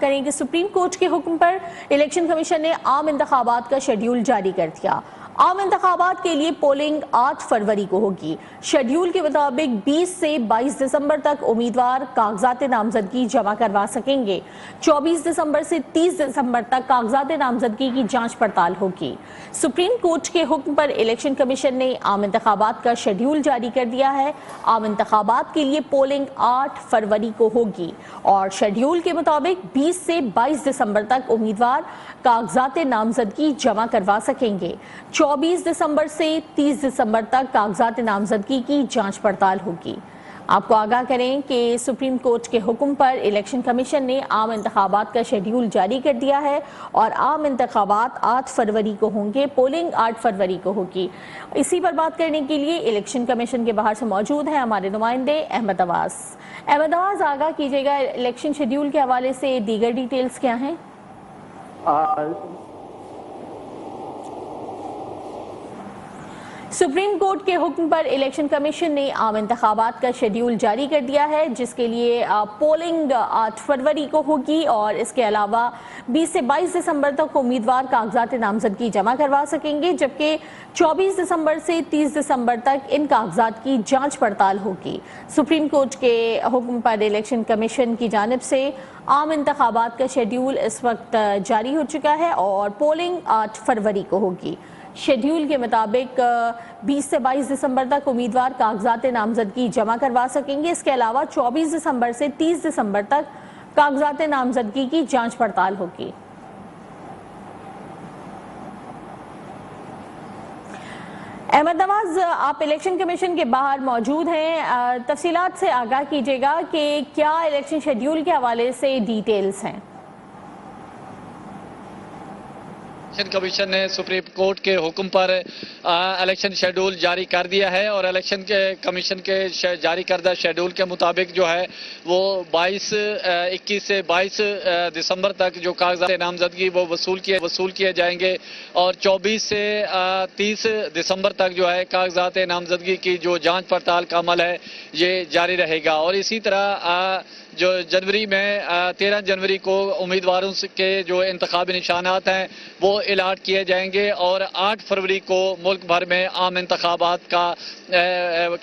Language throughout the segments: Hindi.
करें कि सुप्रीम कोर्ट के हुक्म पर इलेक्शन कमीशन ने आम इंतखाबात का शेड्यूल जारी कर दिया। आम इंतखाबात के लिए पोलिंग 8 फरवरी को होगी। शेड्यूल के मुताबिक 20 से 22 दिसंबर तक उम्मीदवार कागजात नामजदगी जमा करवा सकेंगे। 24 दिसंबर से 30 दिसंबर तक कागजात नामजदगी की जांच पड़ताल होगी। सुप्रीम कोर्ट के हुक्म पर इलेक्शन कमीशन ने आम इंतखाबात का शेड्यूल जारी कर दिया है। आम इंतखाबात के लिए पोलिंग 8 फरवरी को होगी और शेड्यूल के मुताबिक 20 से 22 दिसंबर तक उम्मीदवार कागजात नामजदगी जमा करवा सकेंगे। 24 दिसंबर से 30 दिसंबर तक कागजात नामजदगी की जांच पड़ताल होगी। आपको आगाह करें कि सुप्रीम कोर्ट के हुक्म पर इलेक्शन कमीशन ने आम इंतखाबात का शेड्यूल जारी कर दिया है और आम इंतखाबात 8 फरवरी को होंगे, पोलिंग 8 फरवरी को होगी। इसी पर बात करने के लिए इलेक्शन कमीशन के बाहर से मौजूद हैं हमारे नुमाइंदे अहमद अवास। अहमद अवास, आगाह कीजिएगा, इलेक्शन शेड्यूल के हवाले से दीगर डिटेल्स क्या हैं? सुप्रीम कोर्ट के हुक्म पर इलेक्शन कमीशन ने आम इंतखाबात का शेड्यूल जारी कर दिया है, जिसके लिए पोलिंग 8 फरवरी को होगी और इसके अलावा 20 से 22 दिसंबर तक उम्मीदवार कागजात नामजदगी जमा करवा सकेंगे, जबकि 24 दिसंबर से 30 दिसंबर तक इन कागजात की जांच पड़ताल होगी। सुप्रीम कोर्ट के हुक्म पर इलेक्शन कमीशन की जानिब से आम इंतखाबात का शेड्यूल इस वक्त जारी हो चुका है और पोलिंग 8 फरवरी को होगी। शेड्यूल के मुताबिक 20 से 22 दिसंबर तक उम्मीदवार कागजात नामजदगी जमा करवा सकेंगे। इसके अलावा 24 दिसंबर से 30 दिसंबर तक कागजात नामजदगी की जांच पड़ताल होगी। अहमद नवाज, आप इलेक्शन कमीशन के बाहर मौजूद हैं, तफसीलात से आगाह कीजिएगा कि क्या इलेक्शन शेड्यूल के हवाले से डिटेल्स हैं? इलेक्शन कमीशन ने सुप्रीम कोर्ट के हुक्म पर इलेक्शन शेड्यूल जारी कर दिया है और इलेक्शन के कमीशन के जारी करदा शेड्यूल के मुताबिक जो है वो 21 से 22 दिसंबर तक जो कागजात नामजदगी वो वसूल किए जाएंगे और 24 से 30 दिसंबर तक जो है कागजात नामजदगी की जो जांच पड़ताल का अमल है ये जारी रहेगा। और इसी तरह जो जनवरी में 13 जनवरी को उम्मीदवारों के जो इंतखाबी निशानात हैं वो इलाट किए जाएंगे और 8 फरवरी को मुल्क भर में आम इंतखाबात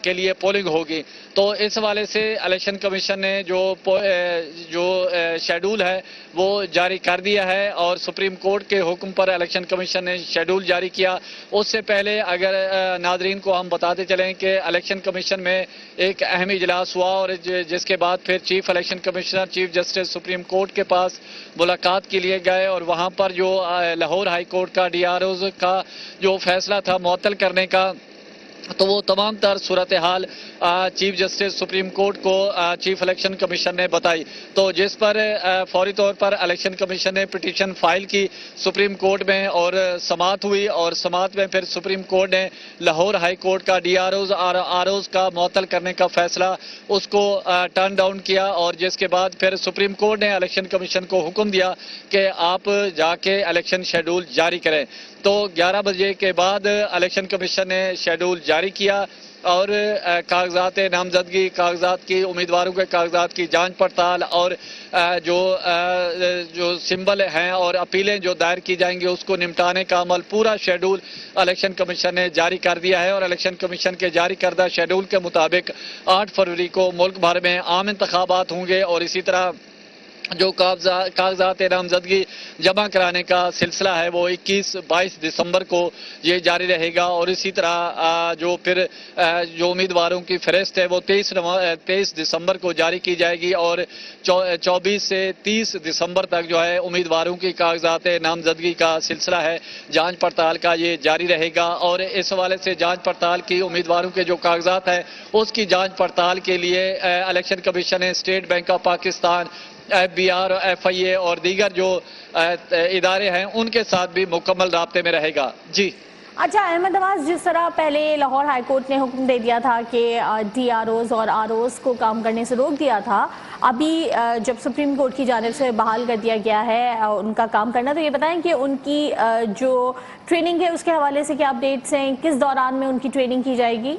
के लिए पोलिंग होगी। तो इस हवाले से इलेक्शन कमीशन ने जो शेड्यूल है वो जारी कर दिया है और सुप्रीम कोर्ट के हुक्म पर इलेक्शन कमीशन ने शेड्यूल जारी किया। उससे पहले अगर नाजरीन को हम बताते चलें कि इलेक्शन कमीशन में एक अहम इजलास हुआ और जिसके बाद फिर chief election commissioner chief justice supreme court के पास मुलाकात के लिए गए और वहां पर जो लाहौर हाई कोर्ट का DROs का जो फैसला था मुअत्तल करने का, तो वो तमाम तर सूरत हाल चीफ जस्टिस सुप्रीम कोर्ट को चीफ इलेक्शन कमीशन ने बताई। तो जिस पर फौरी तौर पर इलेक्शन कमीशन ने पिटीशन फाइल की सुप्रीम कोर्ट में और समाअत हुई और समाअत में फिर सुप्रीम कोर्ट ने लाहौर हाई कोर्ट का DROs और ROs का मुअत्तल करने का फैसला उसको टर्न डाउन किया और जिसके बाद फिर सुप्रीम कोर्ट ने इलेक्शन कमीशन को हुक्म दिया कि आप जाके इलेक्शन शेड्यूल जारी करें। तो 11 बजे के बाद इलेक्शन कमीशन ने शेड्यूल जारी किया और कागजात नामजदगी, कागजात की उम्मीदवारों के कागजात की जांच पड़ताल और जो सिंबल हैं और अपीलें जो दायर की जाएंगी उसको निपटाने का अमल, पूरा शेड्यूल इलेक्शन कमीशन ने जारी कर दिया है। और इलेक्शन कमीशन के जारी करदा शेड्यूल के मुताबिक 8 फरवरी को मुल्क भर में आम इंतखाबात होंगे और इसी तरह जो कागजात नामजदगी जमा कराने का सिलसिला है वो 21-22 दिसंबर को ये जारी रहेगा और इसी तरह जो फिर जो उम्मीदवारों की फहरिस्त है वो 23 दिसंबर को जारी की जाएगी और 24 से 30 दिसंबर तक जो है उम्मीदवारों की कागजात नामजदगी का सिलसिला है जांच पड़ताल का ये जारी रहेगा। और इस हवाले से जांच पड़ताल की उम्मीदवारों के जो कागजात हैं उसकी जांच पड़ताल के लिए इलेक्शन कमीशन ने state bank of Pakistan, FBR, FIA और दीगर जो इदारे हैं उनके साथ भी मुकम्मल राब्ते में रहेगा। जी अच्छा अहमद नवाज, जिस तरह पहले लाहौर हाई कोर्ट ने हुक्म दे दिया था कि DROs और ROs को काम करने से रोक दिया था, अभी जब सुप्रीम कोर्ट की जानिब से बहाल कर दिया गया है उनका काम करना, तो ये बताएं कि उनकी जो ट्रेनिंग है उसके हवाले से क्या अपडेट्स हैं, किस दौरान में उनकी ट्रेनिंग की जाएगी?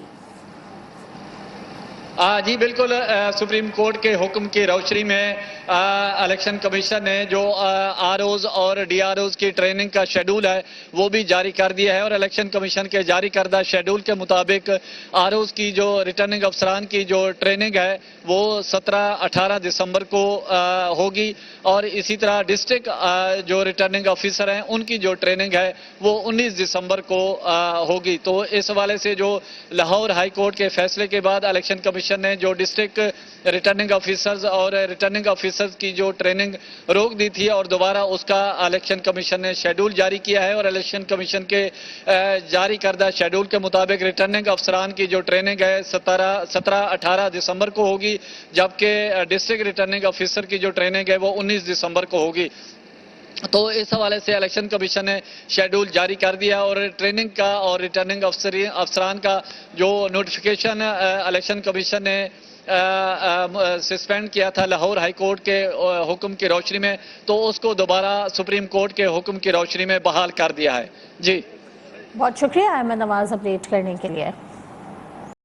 जी बिल्कुल, सुप्रीम कोर्ट के हुक्म की रोशनी में इलेक्शन कमीशन ने जो आरओज और डीआरओज की ट्रेनिंग का शेड्यूल है वो भी जारी कर दिया है और इलेक्शन कमीशन के जारी करदा शेड्यूल के मुताबिक आरओज की जो रिटर्निंग अफसरान की जो ट्रेनिंग है वो 17-18 दिसंबर को होगी और इसी तरह डिस्ट्रिक्ट जो रिटर्निंग ऑफिसर हैं उनकी जो ट्रेनिंग है वो 19 दिसंबर को होगी। तो इस हवाले से जो लाहौर हाई कोर्ट के फैसले के बाद इलेक्शन कमीशन ने जो डिस्ट्रिक्ट रिटर्निंग ऑफिसर्स और रिटर्निंग ऑफिसर्स की जो ट्रेनिंग रोक दी थी और दोबारा उसका इलेक्शन कमीशन ने शेड्यूल जारी किया है और इलेक्शन कमीशन के जारी करदा शेड्यूल के मुताबिक रिटर्निंग अफसरान की जो ट्रेनिंग है 17-18 दिसंबर को होगी, जबकि डिस्ट्रिक्ट रिटर्निंग ऑफिसर की जो ट्रेनिंग है वो 19 दिसंबर को होगी। तो इस हवाले से इलेक्शन कमीशन ने शेड्यूल जारी कर दिया और ट्रेनिंग का और रिटर्निंग अफसरान का जो नोटिफिकेशन इलेक्शन कमीशन ने सस्पेंड किया था लाहौर हाई कोर्ट के हुक्म की रोशनी में, तो उसको दोबारा सुप्रीम कोर्ट के हुक्म की रोशनी में बहाल कर दिया है। जी बहुत शुक्रिया अहमद नवाज अपडेट करने के लिए।